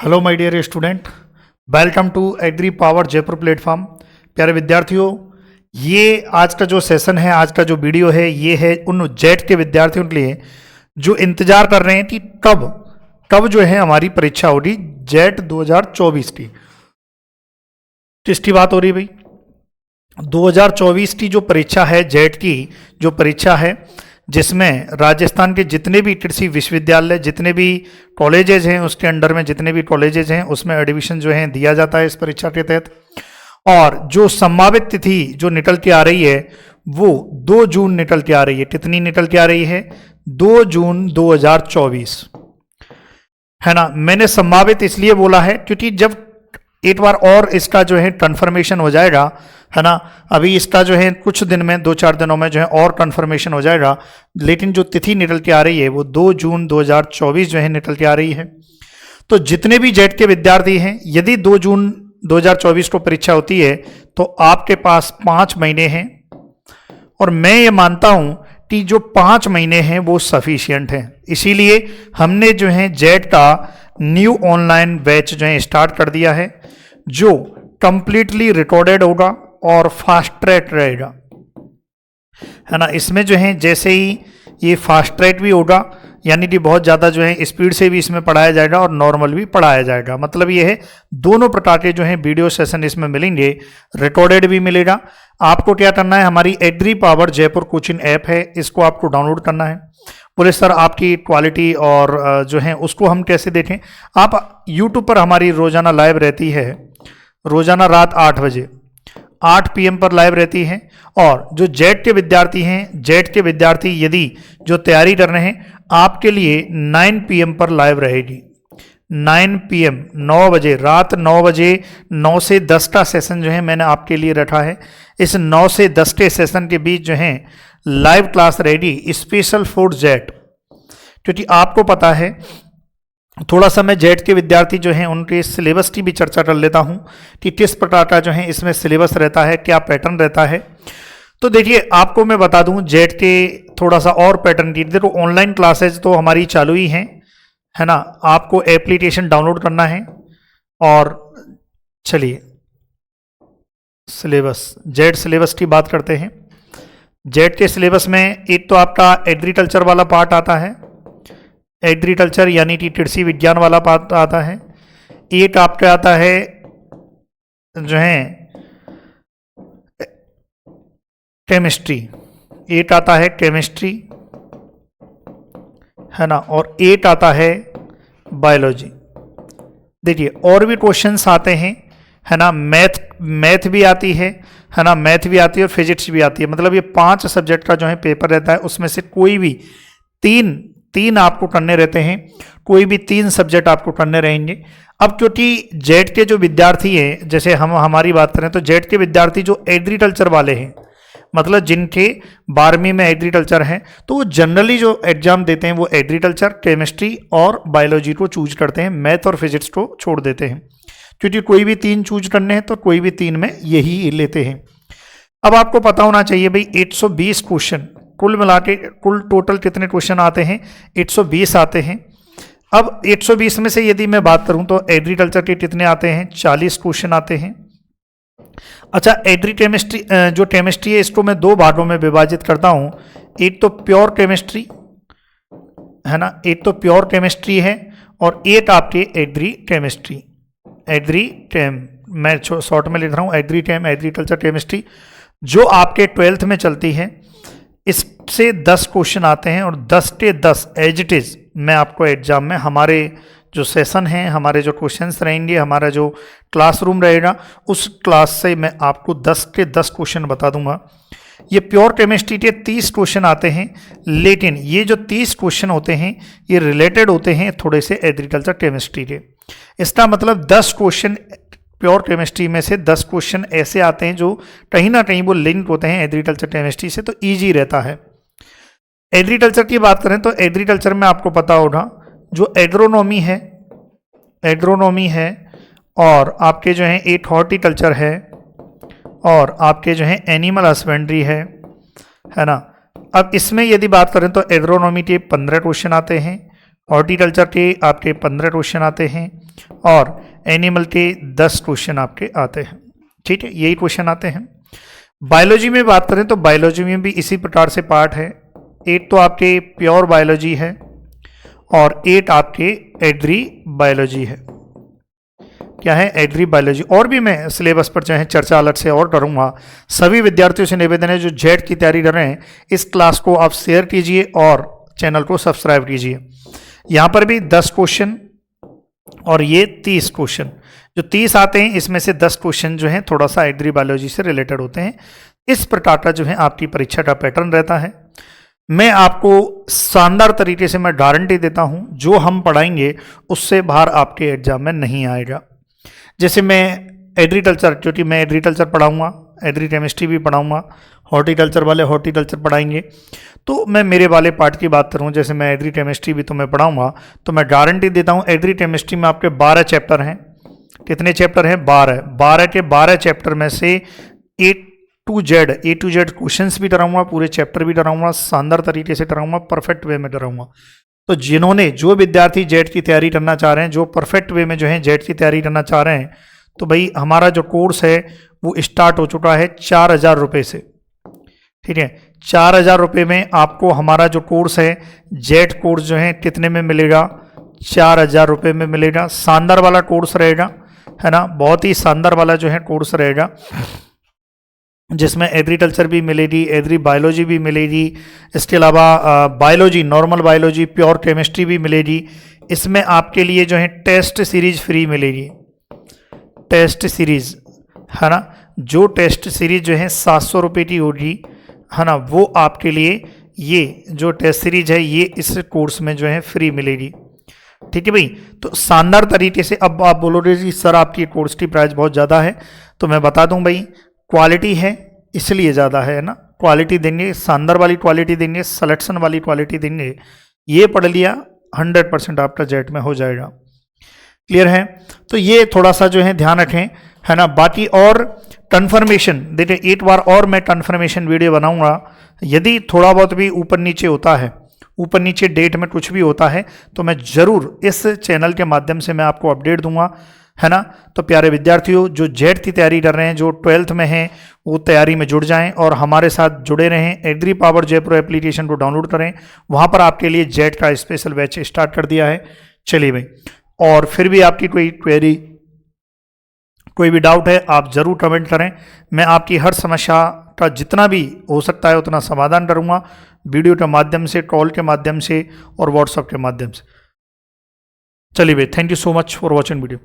Hello my dear student, welcome to agri power Jaipur platform. प्यारे विद्यार्थियों, ये आज का जो सेशन है, आज का जो वीडियो है, ये है उन जेट के विद्यार्थियों के लिए जो इंतजार कर रहे हैं कि कब जो है हमारी परीक्षा होगी जेट 2024 की। किसकी बात हो रही है भाई? 2024 की जो परीक्षा है, जेट की जो परीक्षा है, जिसमें राजस्थान के जितने भी कृषि विश्वविद्यालय, जितने भी कॉलेजेज हैं, उसके अंडर में जितने भी कॉलेजेज हैं, उसमें एडमिशन जो है दिया जाता है इस परीक्षा के तहत। और जो संभावित तिथि जो निकल के आ रही है वो 2 जून निकल के आ रही है। कितनी निकल के आ रही है? 2 जून 2024, है ना। मैंने संभावित इसलिए बोला है क्योंकि जब एक बार और इसका जो है कंफर्मेशन हो जाएगा, है ना, अभी इसका जो है कुछ दिन में, 2-4 दिनों में जो है और कंफर्मेशन हो जाएगा, लेकिन जो तिथि निकल के आ रही है वो 2 जून 2024 जो है निकल के आ रही है। तो जितने भी जेट के विद्यार्थी हैं, यदि 2 जून 2024 को परीक्षा होती है तो आपके पास 5 महीने हैं, और मैं ये मानता हूं कि जो 5 महीने हैं वो सफिशिएंट हैं। इसीलिए हमने जो है जेट का न्यू ऑनलाइन बैच जो है स्टार्ट कर दिया है, जो कंप्लीटली रिकॉर्डेड होगा और फास्ट ट्रैक रहेगा, है ना। इसमें जो है जैसे ही ये फास्ट ट्रैक भी होगा, यानी कि बहुत ज़्यादा जो है स्पीड से भी इसमें पढ़ाया जाएगा और नॉर्मल भी पढ़ाया जाएगा। मतलब ये है दोनों प्रकार के जो है वीडियो सेशन इसमें मिलेंगे, रिकॉर्डेड भी मिलेगा। आपको क्या करना है, हमारी agri power Jaipur coaching app है, इसको आपको डाउनलोड करना है। बोले सर आपकी क्वालिटी और जो है उसको हम कैसे देखें? आप यूट्यूब पर हमारी रोजाना लाइव रहती है, रोजाना रात 8 बजे 8 PM पर लाइव रहती है। और जो जेट के विद्यार्थी हैं, जेट के विद्यार्थी यदि जो तैयारी कर रहे हैं, आपके लिए 9 PM पर लाइव रहेगी। 9 PM 9 बजे, रात 9 बजे, 9 से 10 का सेशन जो है मैंने आपके लिए रखा है। इस 9 से 10 के सेशन के बीच जो है लाइव क्लास रहेगी स्पेशल फॉर जेट। क्योंकि आपको पता है, थोड़ा सा मैं जेट के विद्यार्थी जो हैं उनके सिलेबस की भी चर्चा कर लेता हूं कि किस प्रकार का जो है इसमें सिलेबस रहता है, क्या पैटर्न रहता है। तो देखिए, आपको मैं बता दूं जेट के थोड़ा सा और पैटर्न की। देखो, ऑनलाइन क्लासेज तो हमारी चालू ही हैं, है ना। आपको एप्लीकेशन डाउनलोड करना है। और चलिए सिलेबस, जेट सिलेबस की बात करते हैं। जेट के सिलेबस में एक तो आपका एग्रीकल्चर वाला पार्ट आता है, एग्रीकल्चर यानी कि कृषि विज्ञान वाला पार्ट आता है। एक आपका आता है जो है केमिस्ट्री, एक आता है केमिस्ट्री, है ना, और एक आता है बायोलॉजी। देखिए, और भी क्वेश्चंस आते हैं, है ना। मैथ भी आती है ना, मैथ भी आती है और फिजिक्स भी आती है। मतलब ये 5 सब्जेक्ट का जो है पेपर रहता है, उसमें से कोई भी तीन आपको करने रहते हैं, कोई भी 3 सब्जेक्ट आपको करने रहेंगे। अब क्योंकि जेट के जो विद्यार्थी हैं, जैसे हम हमारी बात करें तो जेट के विद्यार्थी जो एग्रीकल्चर वाले हैं, मतलब जिनके 12वीं में एग्रीकल्चर है, तो वो जनरली जो एग्जाम देते हैं वो एग्रीकल्चर, केमिस्ट्री और बायोलॉजी को चूज करते हैं, मैथ और फिजिक्स को छोड़ देते हैं। क्योंकि कोई भी 3 चूज करने हैं तो कोई भी 3 में यही लेते हैं। अब आपको पता होना चाहिए भाई, 120 क्वेश्चन कुल मिला के, कुल टोटल कितने क्वेश्चन आते हैं? 120 आते हैं। अब 120 में से यदि मैं बात करूं तो एग्रीकल्चर के कितने आते हैं? 40 क्वेश्चन आते हैं। अच्छा, एग्री केमिस्ट्री जो केमिस्ट्री है, इसको मैं 2 भागों में विभाजित करता हूं। एक तो प्योर केमिस्ट्री, है ना, एक तो प्योर केमिस्ट्री है, और एक आपके एग्री केमिस्ट्री, एग्री केम, मैं शॉर्ट में लिख रहा हूं एग्री केम, एग्रीकल्चर केमिस्ट्री, जो आपके 12th में चलती है। इससे 10 क्वेश्चन आते हैं, और 10 के 10 एज इट इज मैं आपको एग्जाम में, हमारे जो सेशन हैं, हमारे जो क्वेश्चंस रहेंगे, हमारा जो क्लासरूम रहेगा, उस क्लास से मैं आपको 10 के 10 क्वेश्चन बता दूंगा। ये प्योर केमिस्ट्री के 30 क्वेश्चन आते हैं, लेकिन ये जो 30 क्वेश्चन होते हैं ये रिलेटेड होते हैं थोड़े से एग्रीकल्चर केमिस्ट्री के। इसका मतलब 10 क्वेश्चन प्योर केमिस्ट्री में से 10 क्वेश्चन ऐसे आते हैं जो कहीं ना कहीं वो लिंक होते हैं एग्रीकल्चर केमिस्ट्री से, तो ईजी रहता है। एग्रीकल्चर की बात करें तो एग्रीकल्चर में आपको पता होगा जो एग्रोनॉमी है, और आपके जो है एक हॉर्टिकल्चर है, और आपके जो है एनिमल हस्बेंड्री है ना। अब इसमें यदि बात करें तो एग्रोनॉमी के 15 क्वेश्चन आते हैं, हॉर्टिकल्चर के आपके 15 क्वेश्चन आते हैं, और एनिमल के 10 क्वेश्चन आपके आते हैं। ठीक है, यही क्वेश्चन आते हैं। बायोलॉजी में बात करें तो बायोलॉजी में भी इसी प्रकार से पार्ट है। 8 तो आपके प्योर बायोलॉजी है और 8 आपके एग्री बायोलॉजी है। क्या है? Agri biology. और भी मैं सिलेबस पर चाहे चर्चा अलग से और करूँगा। सभी विद्यार्थियों से निवेदन है जो जेट की तैयारी कर रहे हैं, इस क्लास को आप शेयर कीजिए और चैनल को सब्सक्राइब कीजिए। यहाँ पर भी 10 क्वेश्चन और ये 30 क्वेश्चन, जो 30 आते हैं इसमें से 10 क्वेश्चन जो हैं थोड़ा सा एग्री बायोलॉजी से रिलेटेड होते हैं। इस प्रकार का जो है आपकी परीक्षा का पैटर्न रहता है। मैं आपको शानदार तरीके से मैं गारंटी देता हूं, जो हम पढ़ाएंगे उससे बाहर आपके एग्जाम में नहीं आएगा। जैसे मैं एग्रीकल्चर, क्योंकि मैं एग्रीकल्चर पढ़ाऊंगा, एग्री केमिस्ट्री भी पढ़ाऊंगा, हॉर्टिकल्चर वाले हॉर्टिकल्चर पढ़ाएंगे, तो मैं मेरे वाले पार्ट की बात करूं, जैसे मैं एग्री केमिस्ट्री भी तो मैं पढ़ाऊंगा, तो मैं गारंटी देता हूं एग्री केमिस्ट्री में आपके 12 चैप्टर हैं। कितने चैप्टर हैं? 12। 12 के 12 चैप्टर में से ए टू जेड क्वेश्चंस भी कराऊंगा, पूरे चैप्टर भी कराऊंगा, शानदार तरीके से कराऊंगा, परफेक्ट वे में कराऊंगा। तो जो विद्यार्थी जेट की तैयारी करना चाह रहे हैं, जो परफेक्ट वे में जो है जेट की तैयारी करना चाह रहे हैं, तो भाई हमारा जो कोर्स है वो स्टार्ट हो चुका है 4,000 रुपये से। ठीक है, 4,000 रुपये में आपको हमारा जो कोर्स है जेट कोर्स जो है कितने में मिलेगा? 4,000 रुपये में मिलेगा। शानदार वाला कोर्स रहेगा, है ना, बहुत ही शानदार वाला जो है कोर्स रहेगा, जिसमें एग्रीकल्चर भी मिलेगी, एग्री बायोलॉजी भी मिलेगी, इसके अलावा biology, normal biology, pure chemistry भी मिलेगी। इसमें आपके लिए जो है टेस्ट सीरीज फ्री मिलेगी। टेस्ट सीरीज, है ना, जो टेस्ट सीरीज जो है 700 रुपये की होगी, है ना, वो आपके लिए ये जो टेस्ट सीरीज है ये इस कोर्स में जो है फ्री मिलेगी। ठीक है भाई, तो शानदार तरीके से। अब आप बोलोगे जी सर आपकी कोर्स की प्राइस बहुत ज़्यादा है, तो मैं बता दूं भाई, क्वालिटी है इसलिए ज़्यादा है ना। क्वालिटी देंगे, शानदार वाली क्वालिटी देंगे, सिलेक्शन वाली क्वालिटी देंगे। ये पढ़ लिया 100% आपका जेट में हो जाएगा। क्लियर है? तो ये थोड़ा सा जो है ध्यान रखें, है ना। बाकी और कन्फर्मेशन देखिए, एक बार और मैं कन्फर्मेशन वीडियो बनाऊंगा। यदि थोड़ा बहुत भी ऊपर नीचे होता है, ऊपर नीचे डेट में कुछ भी होता है, तो मैं ज़रूर इस चैनल के माध्यम से मैं आपको अपडेट दूंगा, है ना। तो प्यारे विद्यार्थियों, जो जेट की तैयारी कर रहे हैं, जो 12th में हैं, वो तैयारी में जुड़ जाएं और हमारे साथ जुड़े रहें। एग्री पावर जयपुर एप्लीकेशन को डाउनलोड करें, वहाँ पर आपके लिए जेट का स्पेशल बैच स्टार्ट कर दिया है। चलिए भाई, और फिर भी आपकी कोई क्वेरी, कोई भी डाउट है, आप ज़रूर कमेंट करें। मैं आपकी हर समस्या का जितना भी हो सकता है उतना समाधान करूँगा, वीडियो के माध्यम से, कॉल के माध्यम से और व्हाट्सएप के माध्यम से। चलिए भाई, thank you so much for watching video.